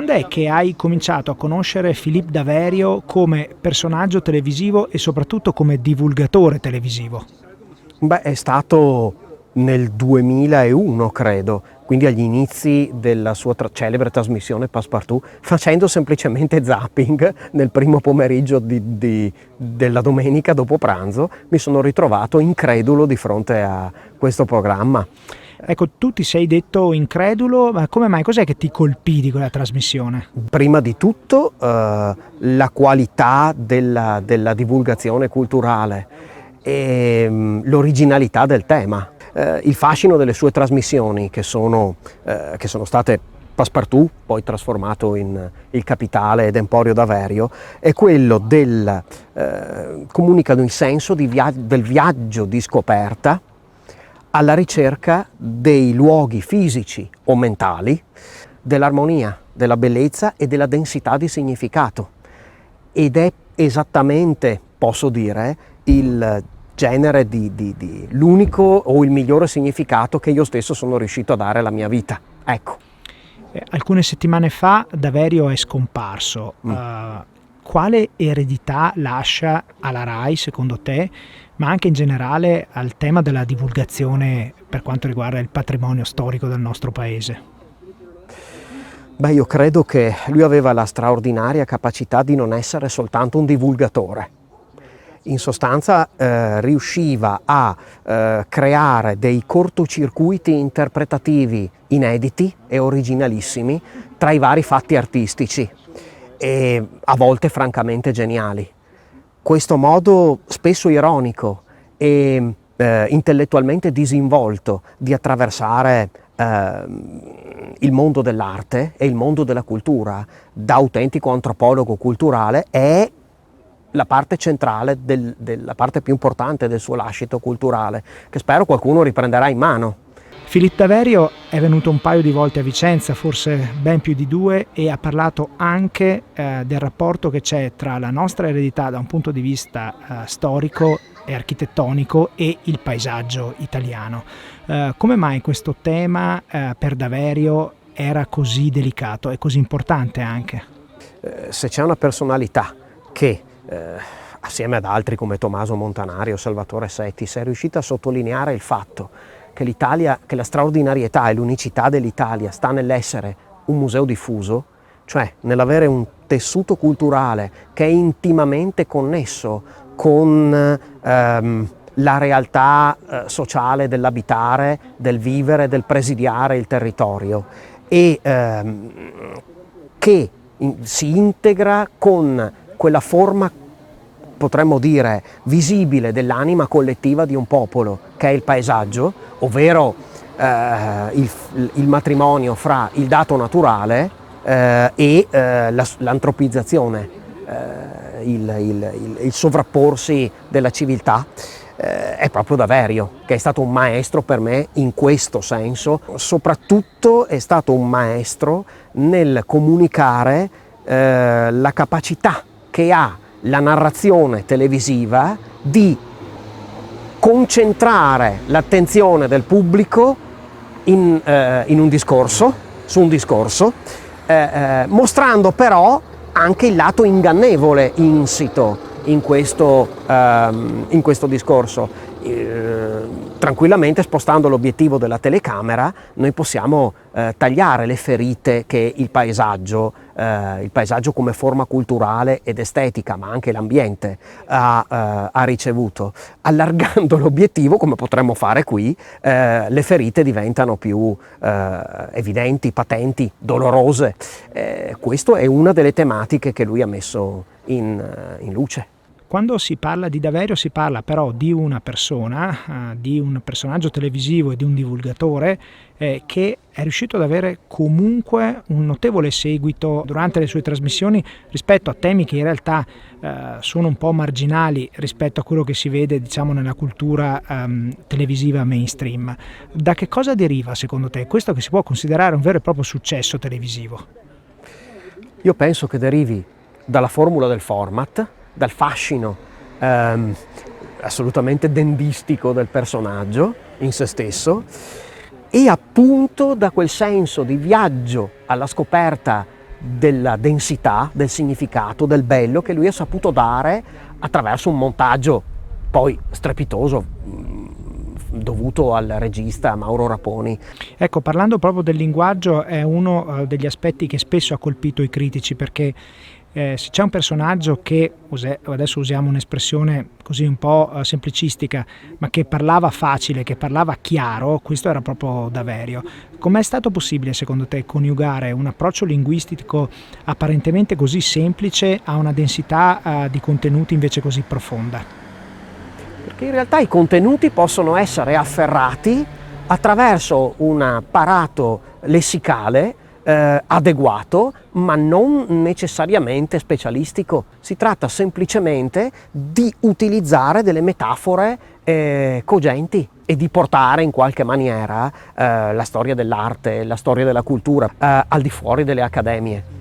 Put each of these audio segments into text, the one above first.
quando è che hai cominciato a conoscere Philippe Daverio come personaggio televisivo e soprattutto come divulgatore televisivo? Beh, è stato nel 2001, credo, quindi agli inizi della sua celebre trasmissione Passepartout, facendo semplicemente zapping nel primo pomeriggio della domenica dopo pranzo, mi sono ritrovato incredulo di fronte a questo programma. Ecco, tu ti sei detto incredulo, ma come mai? Cos'è che ti colpì di quella trasmissione? Prima di tutto la qualità della divulgazione culturale e l'originalità del tema. Il fascino delle sue trasmissioni che sono state Passepartout, poi trasformato in Il Capitale ed Emporio Daverio, è quello comunicano il senso del viaggio di scoperta alla ricerca dei luoghi fisici o mentali, dell'armonia, della bellezza e della densità di significato. Ed è esattamente, posso dire, il genere l'unico o il migliore significato che io stesso sono riuscito a dare alla mia vita. Ecco. Alcune settimane fa Daverio è scomparso. Quale eredità lascia alla RAI, secondo te, ma anche in generale al tema della divulgazione per quanto riguarda il patrimonio storico del nostro paese? Beh, io credo che lui aveva la straordinaria capacità di non essere soltanto un divulgatore. In sostanza riusciva a creare dei cortocircuiti interpretativi inediti e originalissimi tra i vari fatti artistici e a volte francamente geniali. Questo modo spesso ironico e intellettualmente disinvolto di attraversare il mondo dell'arte e il mondo della cultura da autentico antropologo culturale è la parte centrale, la parte più importante del suo lascito culturale, che spero qualcuno riprenderà in mano. Philippe Daverio è venuto un paio di volte a Vicenza, forse ben più di 2, e ha parlato anche del rapporto che c'è tra la nostra eredità da un punto di vista storico e architettonico e il paesaggio italiano. Come mai questo tema per Daverio era così delicato e così importante anche? Se c'è una personalità che assieme ad altri come Tommaso Montanari o Salvatore Setti è riuscita a sottolineare il fatto che che la straordinarietà e l'unicità dell'Italia sta nell'essere un museo diffuso, cioè nell'avere un tessuto culturale che è intimamente connesso con la realtà sociale dell'abitare, del vivere, del presidiare il territorio e che si integra con quella forma, potremmo dire, visibile dell'anima collettiva di un popolo, che è il paesaggio, ovvero il matrimonio fra il dato naturale e l'antropizzazione, il sovrapporsi della civiltà. È proprio Daverio, che è stato un maestro per me in questo senso. Soprattutto è stato un maestro nel comunicare la capacità che ha la narrazione televisiva di concentrare l'attenzione del pubblico in un discorso, su un discorso, mostrando però anche il lato ingannevole insito in questo discorso. Tranquillamente spostando l'obiettivo della telecamera noi possiamo tagliare le ferite che il paesaggio come forma culturale ed estetica, ma anche l'ambiente ha ricevuto. Allargando l'obiettivo, come potremmo fare qui, le ferite diventano più evidenti, patenti, dolorose. Questa è una delle tematiche che lui ha messo in luce. Quando si parla di Daverio si parla però di una persona, di un personaggio televisivo e di un divulgatore che è riuscito ad avere comunque un notevole seguito durante le sue trasmissioni rispetto a temi che in realtà sono un po' marginali rispetto a quello che si vede, diciamo, nella cultura televisiva mainstream. Da che cosa deriva secondo te questo che si può considerare un vero e proprio successo televisivo? Io penso che derivi dalla formula del format, dal fascino assolutamente dendistico del personaggio in se stesso e appunto da quel senso di viaggio alla scoperta della densità, del significato, del bello che lui ha saputo dare attraverso un montaggio poi strepitoso, dovuto al regista Mauro Raponi. Ecco, parlando proprio del linguaggio, è uno degli aspetti che spesso ha colpito i critici, perché se c'è un personaggio che, adesso usiamo un'espressione così un po' semplicistica, ma che parlava facile, che parlava chiaro, questo era proprio Daverio. Com'è stato possibile secondo te coniugare un approccio linguistico apparentemente così semplice a una densità di contenuti invece così profonda? Perché in realtà i contenuti possono essere afferrati attraverso un apparato lessicale adeguato, ma non necessariamente specialistico. Si tratta semplicemente di utilizzare delle metafore cogenti e di portare in qualche maniera la storia dell'arte, la storia della cultura al di fuori delle accademie.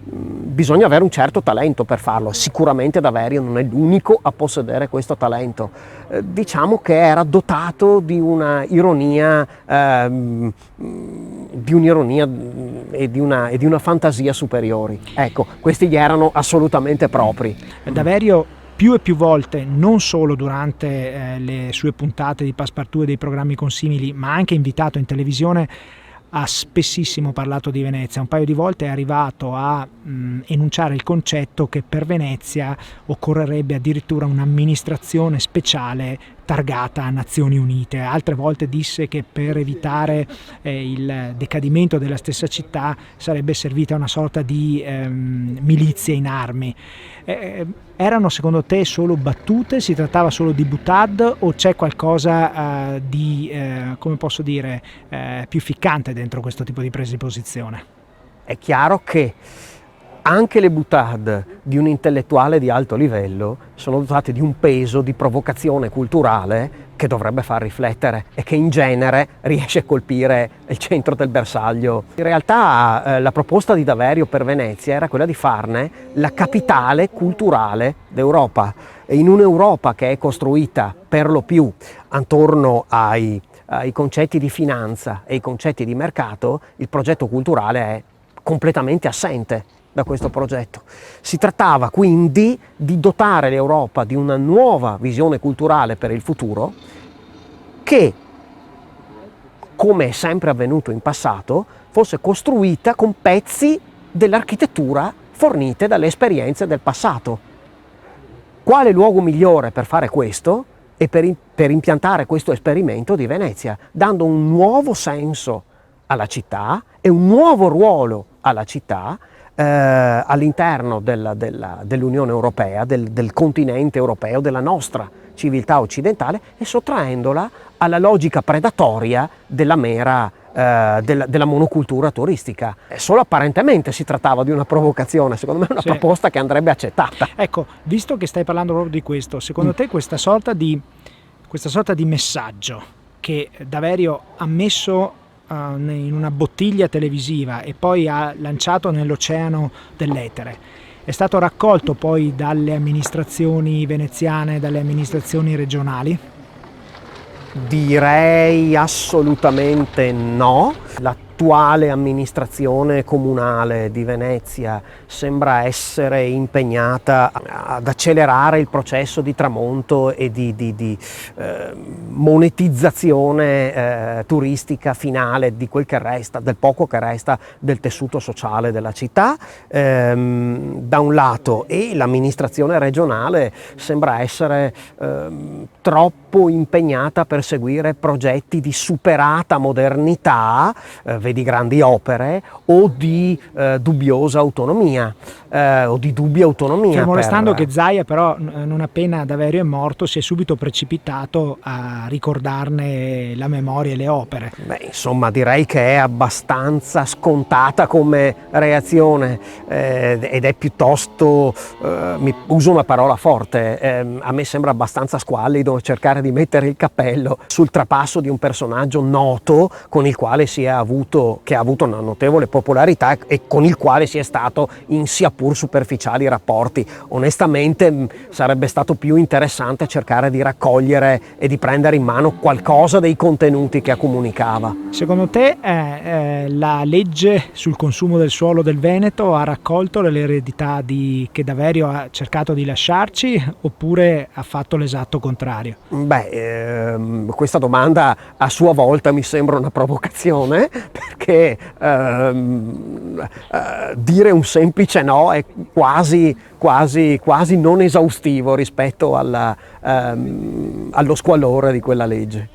Bisogna avere un certo talento per farlo, sicuramente Daverio non è l'unico a possedere questo talento. Diciamo che era dotato di una ironia e di una fantasia superiori. Ecco, questi gli erano assolutamente propri. Daverio più e più volte, non solo durante le sue puntate di Passepartout e dei programmi consimili, ma anche invitato in televisione, ha spessissimo parlato di Venezia. Un paio di volte è arrivato a enunciare il concetto che per Venezia occorrerebbe addirittura un'amministrazione speciale targata a Nazioni Unite. Altre volte disse che per evitare il decadimento della stessa città sarebbe servita una sorta di milizia in armi. Erano secondo te solo battute? Si trattava solo di boutade o c'è qualcosa di, come posso dire, più ficcante dentro questo tipo di presa di posizione? È chiaro che anche le boutade di un intellettuale di alto livello sono dotate di un peso di provocazione culturale che dovrebbe far riflettere e che in genere riesce a colpire il centro del bersaglio. In realtà la proposta di Daverio per Venezia era quella di farne la capitale culturale d'Europa, e in un'Europa che è costruita per lo più attorno ai concetti di finanza e ai concetti di mercato, il progetto culturale è completamente assente da questo progetto. Si trattava quindi di dotare l'Europa di una nuova visione culturale per il futuro che, come è sempre avvenuto in passato, fosse costruita con pezzi dell'architettura fornite dalle esperienze del passato. Quale luogo migliore per fare questo e per impiantare questo esperimento di Venezia, dando un nuovo senso alla città e un nuovo ruolo alla città all'interno dell'Unione Europea, del continente europeo, della nostra civiltà occidentale, e sottraendola alla logica predatoria della mera della monocultura turistica. Solo apparentemente si trattava di una provocazione, secondo me è una proposta che andrebbe accettata. Ecco, visto che stai parlando proprio di questo, secondo te questa sorta di messaggio che Daverio ha messo in una bottiglia televisiva e poi ha lanciato nell'oceano dell'etere, è stato raccolto poi dalle amministrazioni veneziane, dalle amministrazioni regionali? Direi assolutamente no. L'attuale amministrazione comunale di Venezia sembra essere impegnata ad accelerare il processo di tramonto e di monetizzazione turistica finale di quel che resta, del poco che resta del tessuto sociale della città, da un lato, e l'amministrazione regionale sembra essere troppo impegnata per seguire progetti di superata modernità, vedi grandi opere, o di dubbiosa autonomia o di dubbia autonomia. Fermo restando che Zaia però non appena Daverio è morto si è subito precipitato a ricordarne la memoria e le opere. Beh, insomma, direi che è abbastanza scontata come reazione ed è piuttosto, uso una parola forte, a me sembra abbastanza squallido cercare di mettere il cappello sul trapasso di un personaggio noto con il quale si è avuto ha avuto una notevole popolarità e con il quale si è stato in sia pur superficiali rapporti. Onestamente sarebbe stato più interessante cercare di raccogliere e di prendere in mano qualcosa dei contenuti che comunicava. Secondo te la legge sul consumo del suolo del Veneto ha raccolto l'eredità che Daverio ha cercato di lasciarci, oppure ha fatto l'esatto contrario? Questa domanda a sua volta mi sembra una provocazione, perché dire un semplice no è quasi non esaustivo rispetto allo squallore di quella legge.